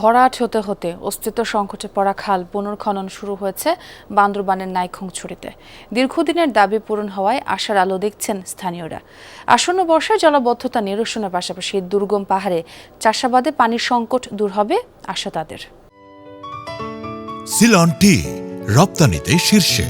ভরাট হতে হতে অস্তিত্ব সংকটে পড়া খাল পুনর্খনন শুরু হয়েছে বান্দরবানের নাইক্ষ্যংছড়িতে। দীর্ঘদিনের দাবি পূরণ হওয়ায় আশার আলো দেখছেন স্থানীয়রা। আসন্ন বর্ষায় জলাবদ্ধতা নিরসনের পাশাপাশি দুর্গম পাহাড়ে চাষাবাদে পানির সংকট দূর হবে আশা তাদের। সিলন টি রপ্তানিতে শীর্ষে।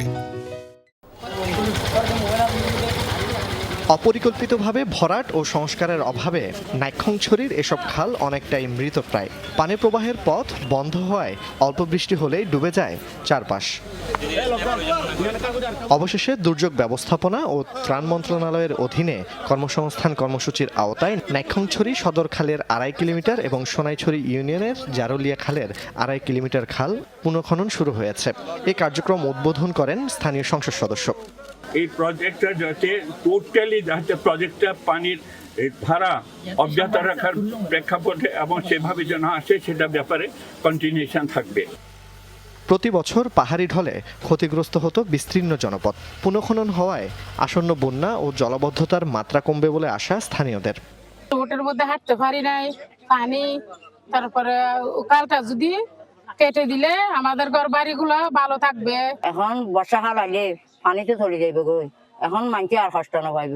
অপরিকল্পিতভাবে ভরাট ও সংস্কারের অভাবে নাইক্ষ্যংছড়ির এসব খাল অনেকটাই মৃতপ্রায়। পানি প্রবাহের পথ বন্ধ হওয়ায় অল্প বৃষ্টি হলেই ডুবে যায় চারপাশ। অবশেষে দুর্যোগ ব্যবস্থাপনা ও ত্রাণ মন্ত্রণালয়ের অধীনে কর্মসংস্থান কর্মসূচির আওতায় নাইক্ষ্যংছড়ি সদর খালের 2.5 কিলোমিটার এবং সোনাইছড়ি ইউনিয়নের জারুলিয়া খালের 2.5 কিলোমিটার খাল পুনঃখনন শুরু হয়েছে। এই কার্যক্রম উদ্বোধন করেন স্থানীয় সংসদ সদস্য। এই প্রজেক্টটা যাতে টোটালি প্রজেক্টটা পানির ধারা অব্যাহত রাখার প্রেক্ষাপটে এবং সেভাবে যেন আসে সেটা ব্যাপারে কন্টিনিউশন থাকবে। প্রতি বছর পাহাড়ি ঢলে ক্ষতিগ্রস্ত হতো বিস্তীর্ণ জনপদ। পুনঃখনন হওয়ায় আসন্ন বন্যা ও জলাবদ্ধতার মাত্রা কমবে বলে আশা স্থানীয়দের। রোডের মধ্যে হাঁটতে পারি নাই, পানি, তারপরে কালটা যদি কেটে দিলে আমাদের ঘর বাড়িগুলো ভালো থাকবে। এখন বর্ষাকাল আইলে পানিতে চলে যাইবে গো, এখন মানছি আর কষ্ট না পাইব।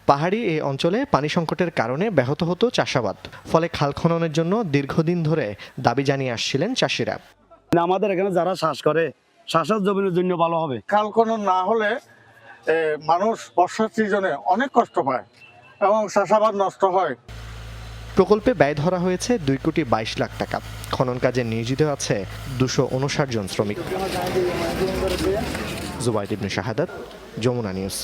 পাহাড়ি এই অঞ্চলে পানি সংকটের কারণে ব্যাহত হতো চাষাবাদ, ফলে খাল খননের জন্য দীর্ঘদিন ধরে দাবি জানিয়ে আসছিলেন চাষিরা। আমাদের এখানে যারা চাষ করে চাষের জমির জন্য ভালো হবে। খাল খনন না হলে মানুষ বর্ষার সিজনে অনেক কষ্ট পায় এবং চাষাবাদ নষ্ট হয়। প্রকল্পে ব্যয় ধরা হয়েছে 2 কোটি 22 লাখ টাকা। খনন কাজে নিয়োজিত আছে 259 জন শ্রমিক। জুবাইর ইবনে শাহাদাত, যমুনা নিউজ।